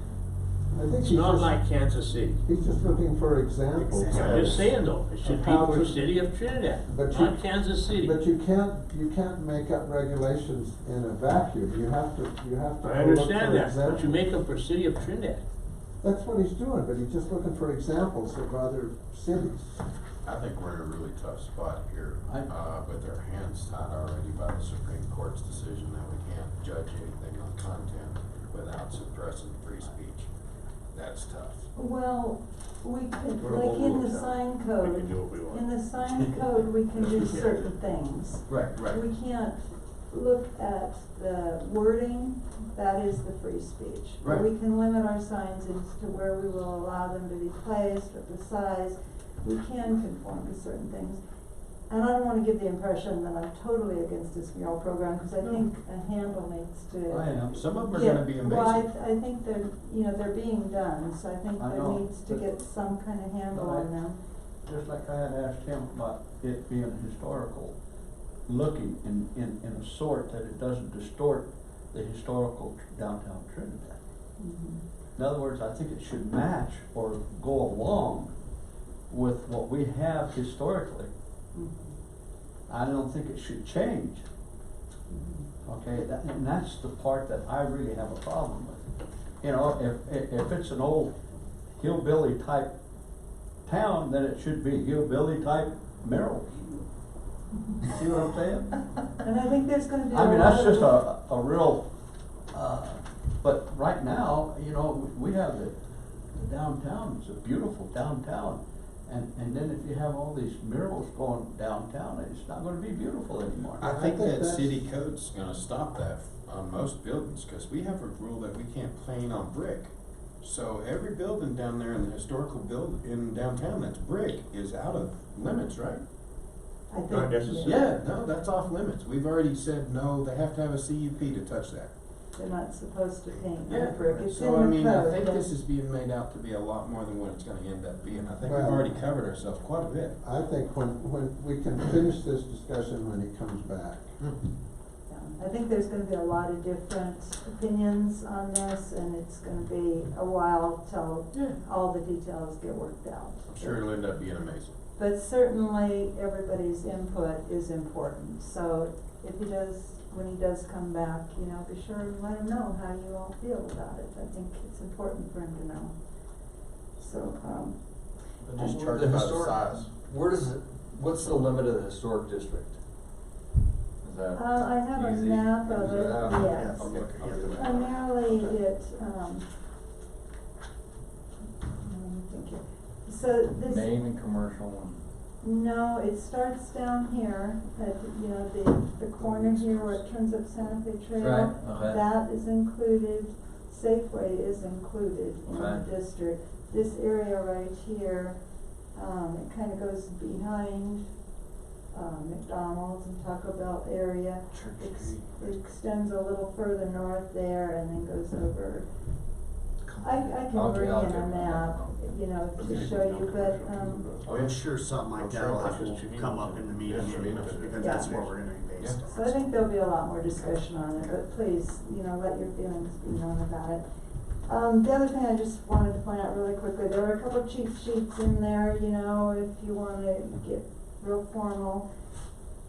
I think It's he's not just, like Kansas City. he's just looking for examples. I'm just saying though, it should be How for to- the city of Trinidad, But not you- Kansas City. But you can't make up regulations in a vacuum. You have to I go look for understand that, but you examples. make them for city of Trinidad. That's what he's doing, but he's just looking for examples of other cities. I think we're in a really tough spot here, I- with our hands tied already by the Supreme Court's decision that we can't judge anything on content without suppressing free speech. That's tough. Well, we could, We're a like whole in the little town. sign We can code, do what we want. in the sign code, we can do certain things. Right, We can't look at the wording, that is the free speech. Right. We can limit our signs as to where we will allow them to be placed, or the size. We can conform to certain things. And I don't wanna give the impression that I'm totally against this mural program, cause I think a handle needs to. I am. Some of them are Yeah, gonna be well, invasive. I think they're being done, so I think I there know, needs to but- get some kind of handle Right. on them. Just like I had asked him about it being historical, looking in a sort that it doesn't distort the historical downtown Trinidad. In other words, I think it should match or go along with what we have historically. I don't think it should change. Okay, and that's the part that I really have a problem with. If it's an old hillbilly type town, then it should be hillbilly type murals. See what I'm saying? And I think there's gonna be I mean, lot that's of- just a real, but right now, we have the downtown, it's a beautiful downtown. And then if you have all these murals going downtown, it's not gonna be beautiful anymore. I think that that's- city code's gonna stop that on most buildings, cause we have a rule that we can't paint on brick. So every building down there in the historical in downtown that's brick is out of limits, right? I think, Not necessarily. Yeah, no, that's off limits. We've already said, no, they have to have a CUP to touch that. They're not supposed to paint Yeah, on brick, it's in so I mean, the I code, think but- this is being made out to be a lot more than what it's gonna end up being. I think we've Well- already covered ourselves quite a bit. I think when we can finish this discussion when he comes back. I think there's gonna be a lot of different opinions on this, and it's gonna be a while till all the details get worked out. I'm sure it'll end up being amazing. But certainly, everybody's input is important, so if he does, when he does come back, you know, be sure and let him know how you all feel about it. I think it's important for him to know. So, But just The charge by the historic- size. Where does it, what's the limit of the historic district? Is that I have a easy? map of Is it, that- yes. I'm looking at the map. Primarily, let me think here. So this. Main and commercial No, it starts down here at, you know, the corner here where it turns up Santa Fe Trail. Right, okay. That is included, Safeway is included in the Okay. district. This area right here, it kinda goes behind, McDonald's and Taco Bell area. It extends a little further north there and then goes over. I can I'll bring in take a my map, map. you know, to show you, but, I'm sure something like that will have I'm sure to that's come up in the meeting, because that's what we're gonna be based so I on. think there'll be a lot more discussion on it, but please, you know, let your feelings be known about it. The other thing I just wanted to point out really quickly, there were a couple of cheat sheets in there, you know, if you wanna get real formal.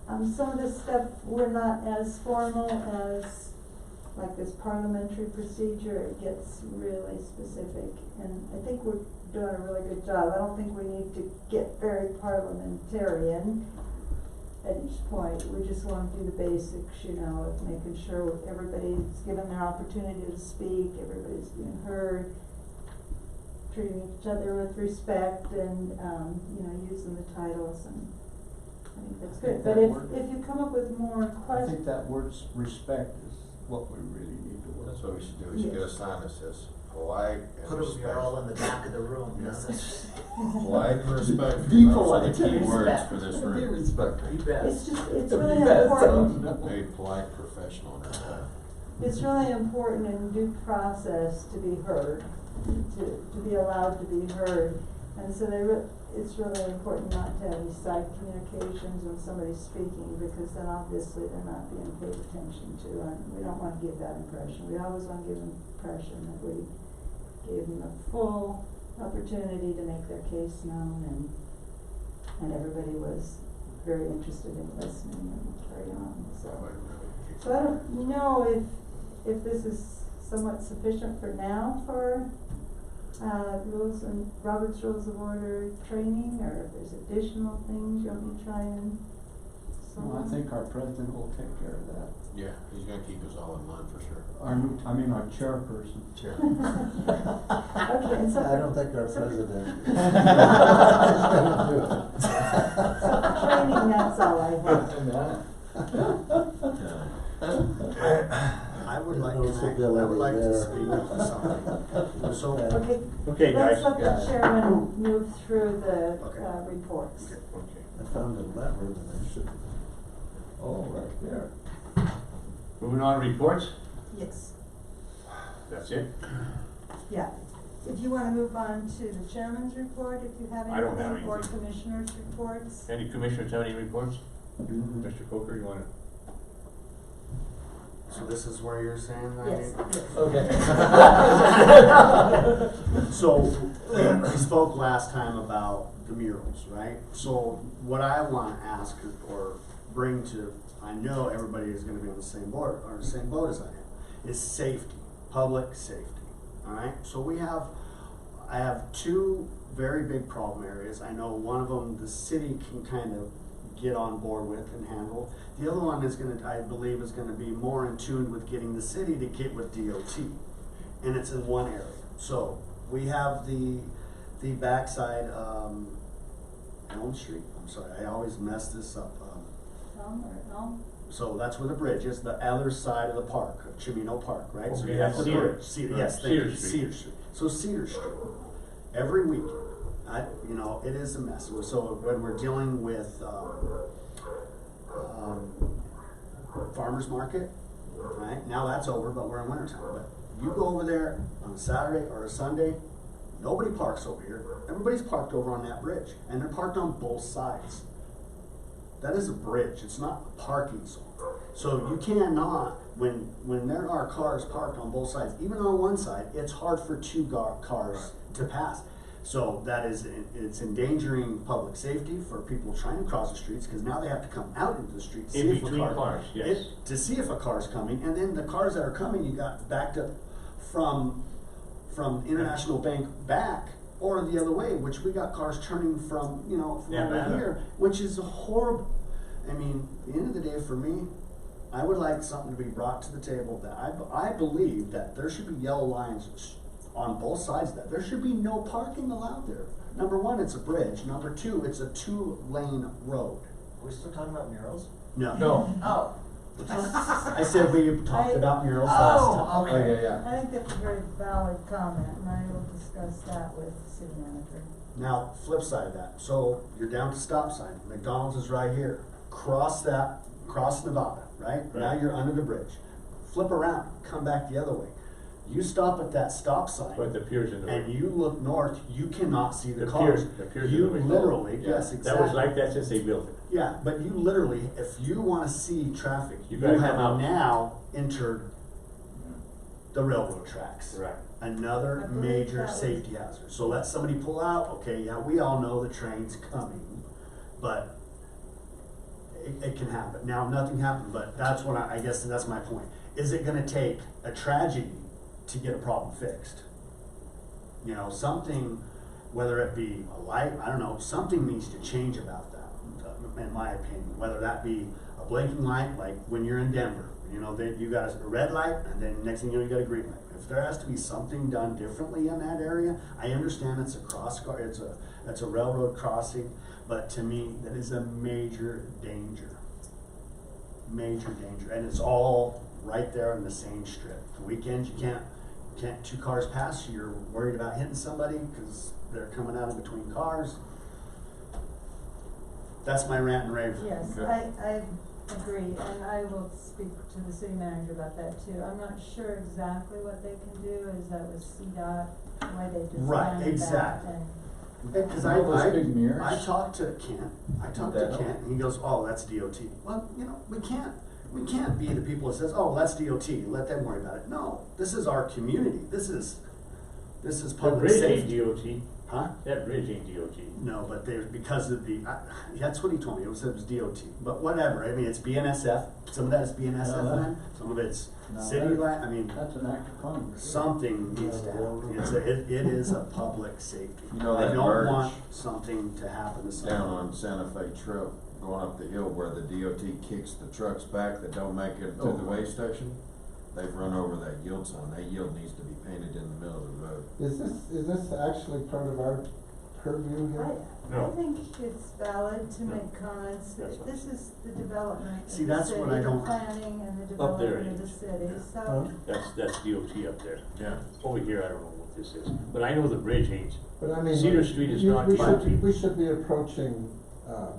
Some of this stuff, we're not as formal as, like this parliamentary procedure, it gets really specific, and I think we're doing a really good job. I don't think we need to get very parliamentarian at each point. We just wanna do the basics, you know, of making sure everybody's given their opportunity to speak, everybody's being heard, treating each other with respect, and, you know, using the titles, and I think that's good. But if you come up with more I questions. think that word's respect is what we really need to work. That's what we should do, we should get a sign that says polite and Put a mural in respectful. the back of the room, Polite and respectful, Be those are polite the key and words respect. for this Be room. respectful. You bet. It's just, it's Be really bad, important, son. A polite professional and respectful. it's really important in due process to be heard, to be allowed to be heard. And so it's really important not to have any side communications when somebody's speaking, because then obviously they're not being paid attention to, and we don't wanna give that impression. We always wanna give an impression that we gave them a full opportunity to make their case known, and everybody was very interested in listening and carry on, so. So I don't know if this is somewhat sufficient for now for, rules and Robert's Rules of Order training, or if there's additional things you want me to try and. No, I think our president will take care of that. Yeah, he's gonna keep us all in line for sure. Our chairperson. Chair. Okay, and so. I don't think our president is gonna do it. Training, that's all I have. I would like, No I would civility like to there. speak to something. So, Okay. Okay, Let's guys. let the chairman move through the, Okay. reports. Okay. I found a lever that I should. Oh, right there. Moving on to reports, Yes, that's it. yeah. If you wanna move on to the chairman's report, if you have I don't have anything, or anything. commissioners' reports. Any commissioners have any reports? Mr. Coker, you wanna? so this is where you're saying that? Yes, yes. Okay. So, we spoke last time about the murals, right? So, what I wanna ask or bring to, I know everybody is gonna be on the same board, or the same boat as I am, is safety, public safety, alright? So I have two very big problem areas. I know one of them, the city can kind of get on board with and handle. The other one is gonna, I believe, is gonna be more in tune with getting the city to get with DOT. And it's in one area. So, we have the backside, Elm Street, I'm sorry, I always mess this up. Elm? So that's where the bridge is, the other side of the park, of Chimino Park, right? So Okay, you have that's Cedar, Cedar. Cedar, yes, thank Cedar you, Street. Cedar Street. So Cedar Street, every week, it is a mess. So when we're dealing with, farmer's market, right? Now that's over, but we're in winter time. But you go over there on a Saturday or a Sunday, nobody parks over here. Everybody's parked over on that bridge, and they're parked on both sides. That is a bridge, it's not a parking zone. So you cannot, when there are cars parked on both sides, even on one side, it's hard for two cars to pass. So that is, it's endangering public safety for people trying to cross the streets, because now they have to come out into the street, see In if a between car, cars, yes. to see if a car's coming, and then the cars that are coming, you got backed up from International Bank back, or the other way, which we got cars turning from, you know, from Yeah, over man. here, which is horrible. I mean, at the end of the day, for me, I would like something to be brought to the table that I believe that there should be yellow lines on both sides of that. There should be no parking allowed there. Number one, it's a bridge. Number two, it's a 2-lane road. Are we still talking about murals? No. No. Oh. I said we talked about murals last time. Oh, okay. yeah. I think that's a very valid comment, and I will discuss that with the city manager. Now, flip side of that. So you're down to stop sign. McDonald's is right here. Cross Nevada, right? Now you're under the bridge. Flip around, come back the other way. You stop at that stop sign. But the piers in the way. And you look north, you cannot see the The cars. piers- the piers You in the way. literally, Yeah. yes, exactly. That was like that since they built it. Yeah, but you literally, if you wanna see traffic, You you gotta have come out. now entered the railroad tracks. Right. Another I believe major that was- safety hazard. So let somebody pull out, okay, yeah, we all know the train's coming, but it can happen. Now, nothing happened, but that's what I guess that's my point. Is it gonna take a tragedy to get a problem fixed? You know, something, whether it be a light, I don't know, something needs to change about that, in my opinion. Whether that be a blinking light, like when you're in Denver, you know, then you got a red light, and then next thing you know, you got a green light. If there has to be something done differently in that area, I understand it's a it's a railroad crossing, but to me, that is a major danger. Major danger, and it's all right there in the same strip. The weekends, you can't 2 cars pass, you're worried about hitting somebody because they're coming out in between cars. That's my rant and rave. Yes, Okay. I agree, and I will speak to the city manager about that too. I'm not sure exactly what they can do, is that with CDOT, the way they Right, designed that. exactly. And Because All those big mirrors? I talked to Kent, and he goes, oh, that's DOT. Well, you know, we can't be the people that says, oh, that's DOT, let them worry about it. No, this is our community, this is That public bridge safety. ain't DOT. Huh? That bridge ain't DOT. No, but because of that's what he told me, it was DOT, but whatever, I mean, it's BNSF, some of that is BNSF land, some of it's No, city that- land, I mean, That's an act of Congress. something needs to happen. It is a public safety. You know I that don't merge want something to happen to somebody. Down on Santa Fe Trail, going up the hill where the DOT kicks the trucks back that don't make it to the way station, they've run over that yield sign. That yield needs to be painted in the middle of the road. Is this actually part of our purview here? I No. think it's valid to No. make comments. That's fine. This is the development of See, the that's city, what I the don't- planning and the Up there development of it the is. city, Huh? so. That's DOT up there. Yeah. Over here, I don't know what this is, but I know the bridge ain't. But I mean. Cedar Street is not we DOT. should, we should be approaching,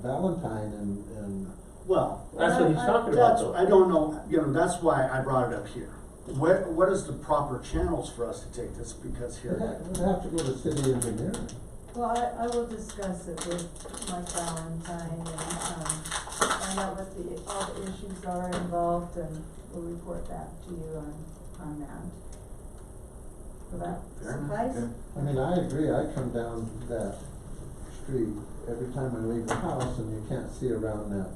Valentine and Well, That's what he's talking about though. I don't know, you know, that's why I brought it up here. What is the proper channels for us to take this, because we'd here, have to go to city engineering. Well, I will discuss it with Mike Valentine and, find out what all the issues are involved, and we'll report back to you on that. Will that Fair enough, suffice? okay. I mean, I agree, I come down that street every time I leave the house and you can't see around that,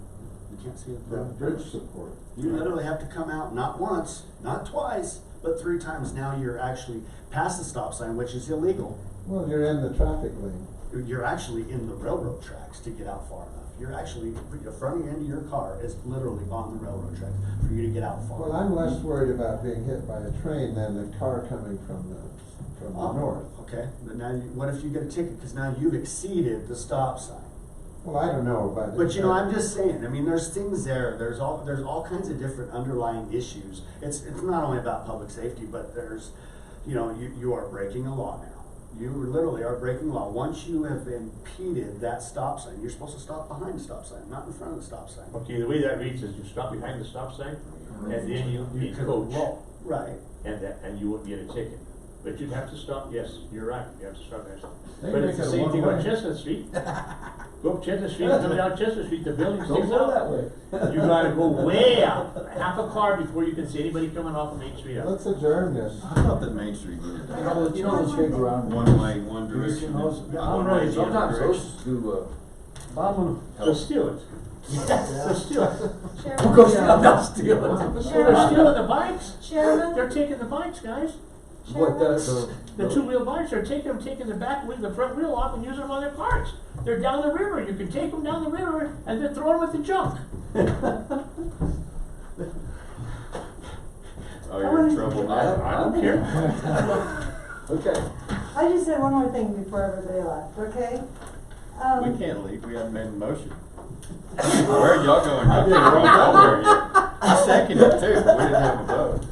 you can't see it. that bridge support. You literally have to come out not once, not twice, but 3 times. Now you're actually past the stop sign, which is illegal. Well, you're in the traffic lane. You're actually in the railroad tracks to get out far enough. You're actually, the front end of your car is literally on the railroad tracks for you to get out far. Well, I'm less worried about being hit by a train than the car coming from the north. Okay, but now what if you get a ticket, because now you've exceeded the stop sign? Well, I don't know, but. But you know, I'm just saying, I mean, there's things there, there's all kinds of different underlying issues. It's not only about public safety, but there's, you know, you are breaking a law now. You literally are breaking law. Once you have impeded that stop sign, you're supposed to stop behind the stop sign, not in front of the stop sign. Okay, the way that reads is you stop behind the stop sign, and then you coach, Right. and you won't get a ticket. But you'd have to stop, yes, you're right, you have to stop there. They But make it's the it same thing on one-way. Chestnut Street. Go up Chestnut Street, come down Chestnut Street, the building Don't sticks go out. that way. You gotta go way out, half a car before you can see anybody coming off of Main Street up. Let's adjourn this. I thought that Main Street needed that. You know those big round. One way, one direction. I'm ready. Sometimes those do, So steal it. So steal it. Chairman, go down, they'll steal it. So they're stealing the bikes. Chairman, They're taking the bikes, guys. What the The two-wheel bikes, they're taking the back wheel, the front wheel off and using them on their carts. They're down the river, you can take them down the river and then throw them at the junk. Oh, you're in trouble now. I don't care. Okay. I just said one more thing before everybody left, okay? We can't leave, we haven't made a motion. Where are y'all going? I didn't roll over yet. I seconded it too, but we didn't have a vote.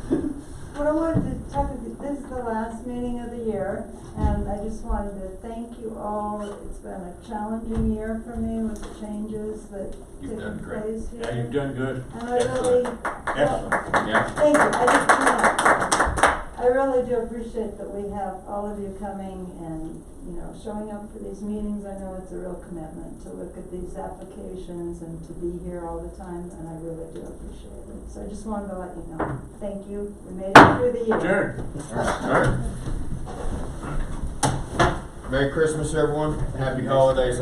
What I wanted to talk about, this is the last meeting of the year, and I just wanted to thank you all. It's been a challenging year for me with the changes that You've done taken great. place here. Yeah, you've done good. And I really, Excellent. Yeah. thank you, I really do appreciate that we have all of you coming and, showing up for these meetings. I know it's a real commitment to look at these applications and to be here all the time, and I really do appreciate it. So I just wanted to let you know, thank you, we made it through the year. Adjourn. All right. Merry Christmas, everyone. Happy holidays.